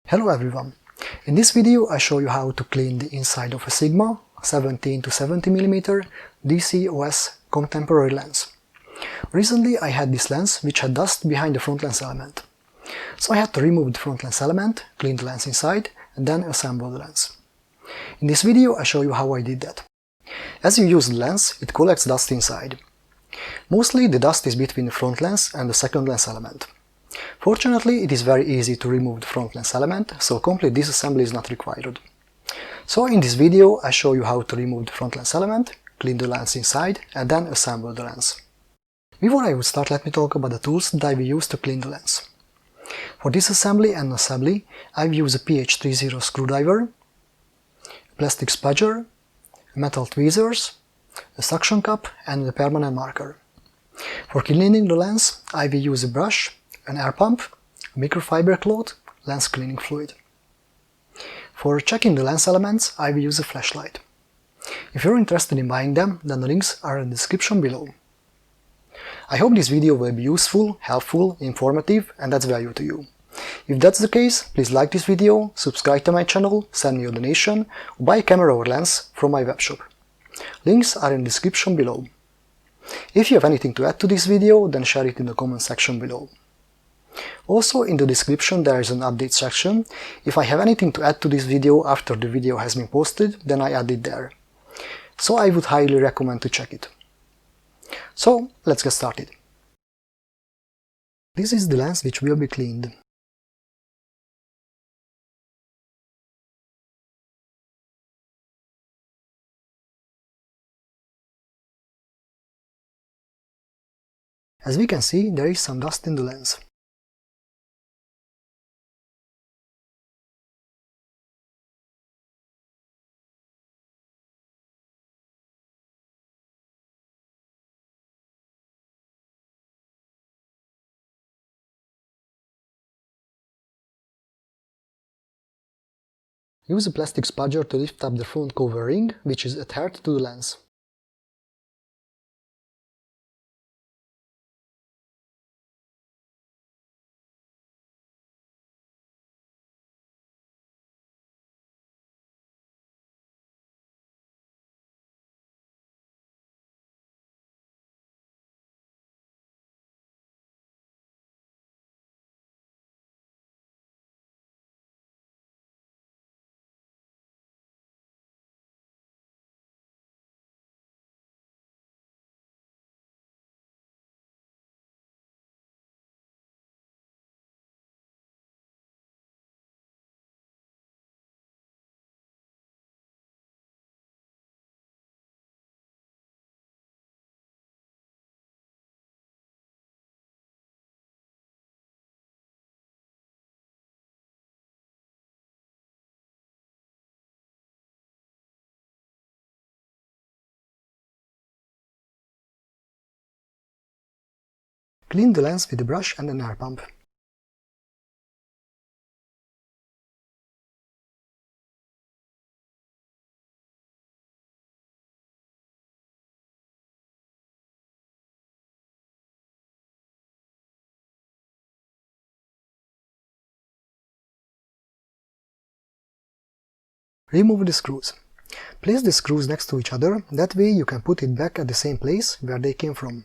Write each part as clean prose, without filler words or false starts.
Hello everyone! In this video I show you how to clean the inside of a Sigma 17 to 70mm DC OS contemporary lens. Recently I had this lens which had dust behind the front lens element. So I had to remove the front lens element, clean the lens inside and then assemble the lens. In this video I show you how I did that. As you use the lens, it collects dust inside. Mostly the dust is between the front lens and the second lens element. Fortunately, it is very easy to remove the front lens element, so complete disassembly is not required. So in this video I show you how to remove the front lens element, clean the lens inside and then assemble the lens. Before I would start, let me talk about the tools that I will use to clean the lens. For disassembly and assembly I will use a PH30 screwdriver, a plastic spudger, metal tweezers, a suction cup and a permanent marker. For cleaning the lens I will use a brush, an air pump, a microfiber cloth, lens cleaning fluid. For checking the lens elements, I will use a flashlight. If you're interested in buying them, then the links are in the description below. I hope this video will be useful, helpful, informative and adds value to you. If that's the case, please like this video, subscribe to my channel, send me a donation, or buy a camera or lens from my webshop. Links are in the description below. If you have anything to add to this video, then share it in the comment section below. Also in the description there is an update section. If I have anything to add to this video after the video has been posted, then I add it there. So I would highly recommend to check it. So let's get started. This is the lens which will be cleaned. As we can see, there is some dust in the lens. Use a plastic spudger to lift up the front cover ring, which is adhered to the lens. Clean the lens with a brush and an air pump. Remove the screws. Place the screws next to each other, that way you can put it back at the same place where they came from.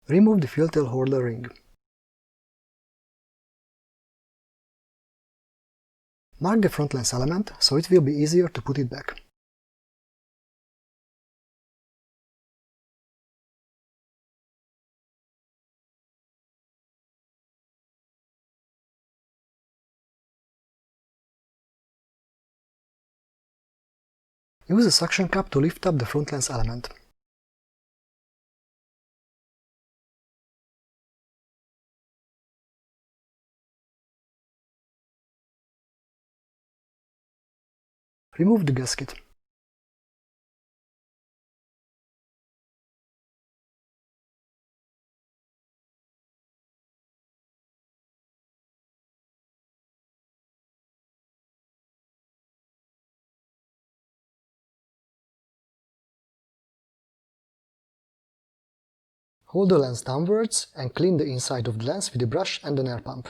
Remove the filter holder ring. Mark the front lens element so it will be easier to put it back. Use a suction cup to lift up the front lens element. Remove the gasket. Hold the lens downwards and clean the inside of the lens with a brush and an air pump.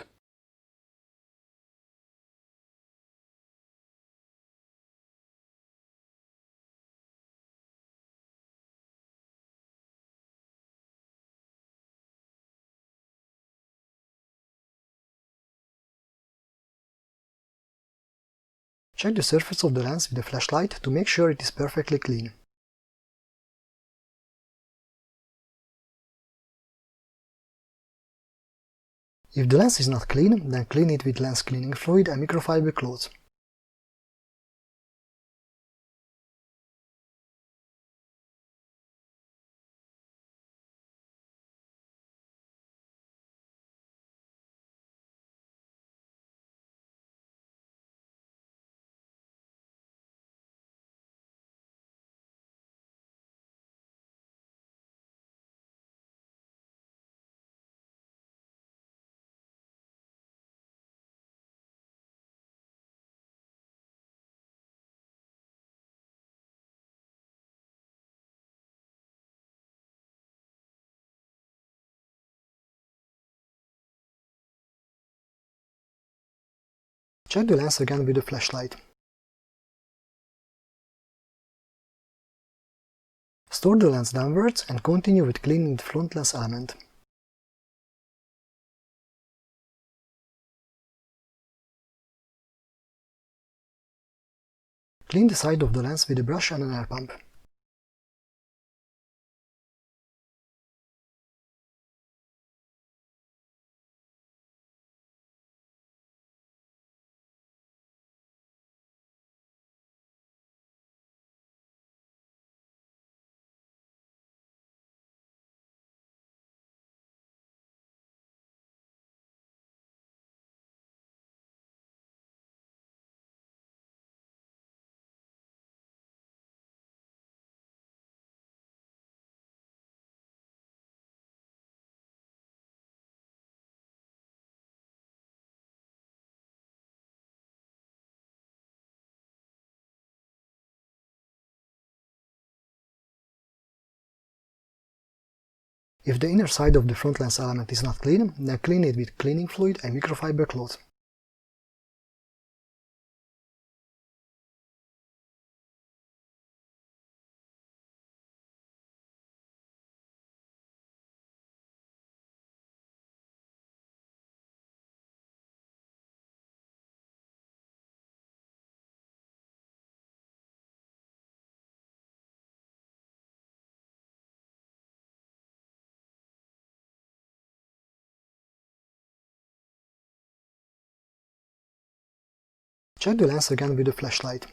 Check the surface of the lens with a flashlight to make sure it is perfectly clean. If the lens is not clean, then clean it with lens cleaning fluid and microfiber cloth. Check the lens again with a flashlight. Store the lens downwards and continue with cleaning the front lens element. Clean the side of the lens with a brush and an air pump. If the inner side of the front lens element is not clean, then clean it with cleaning fluid and microfiber cloth. Check the lens again with a flashlight.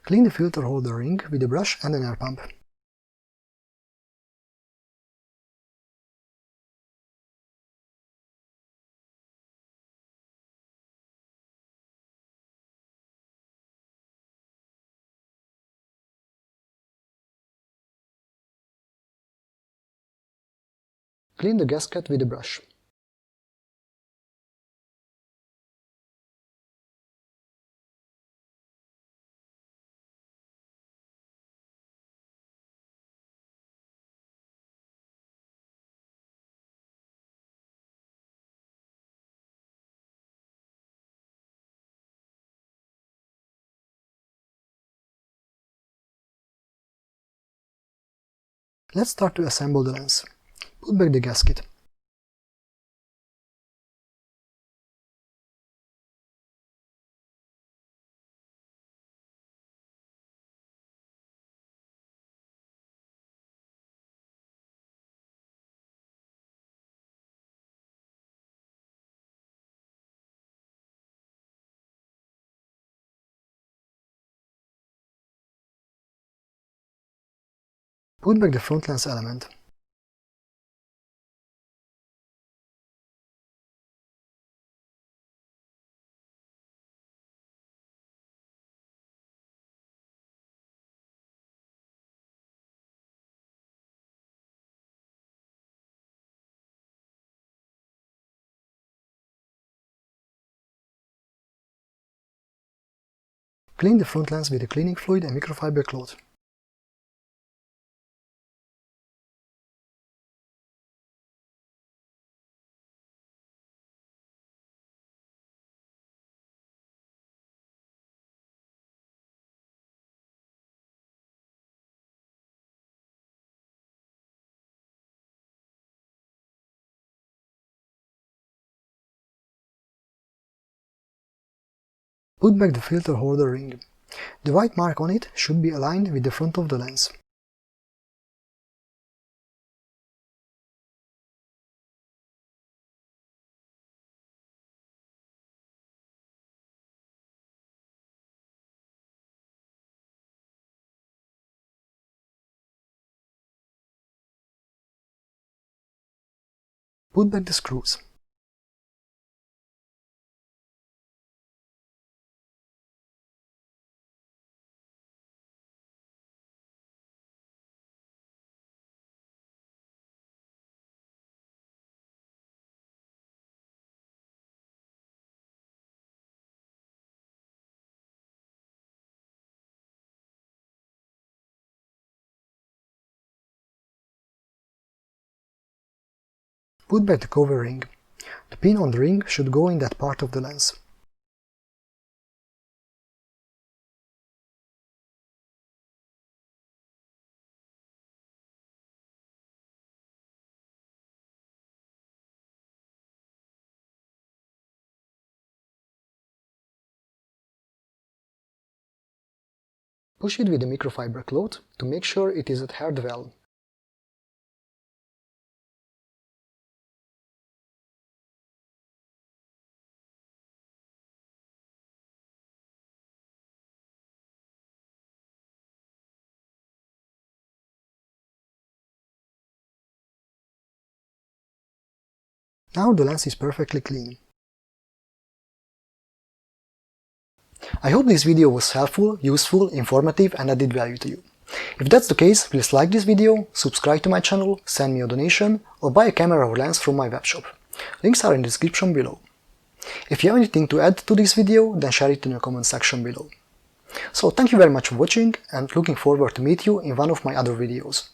Clean the filter holder ring with a brush and an air pump. Clean the gasket with a brush. Let's start to assemble the lens. Put back the gasket. Put back the front lens element. Clean the front lens with a cleaning fluid and microfiber cloth. Put back the filter holder ring. The white mark on it should be aligned with the front of the lens. Put back the screws. Put back the cover ring. The pin on the ring should go in that part of the lens. Push it with a microfiber cloth to make sure it is adhered well. Now the lens is perfectly clean. I hope this video was helpful, useful, informative and added value to you. If that's the case, please like this video, subscribe to my channel, send me a donation, or buy a camera or lens from my webshop. Links are in the description below. If you have anything to add to this video, then share it in the comment section below. So thank you very much for watching and looking forward to meet you in one of my other videos.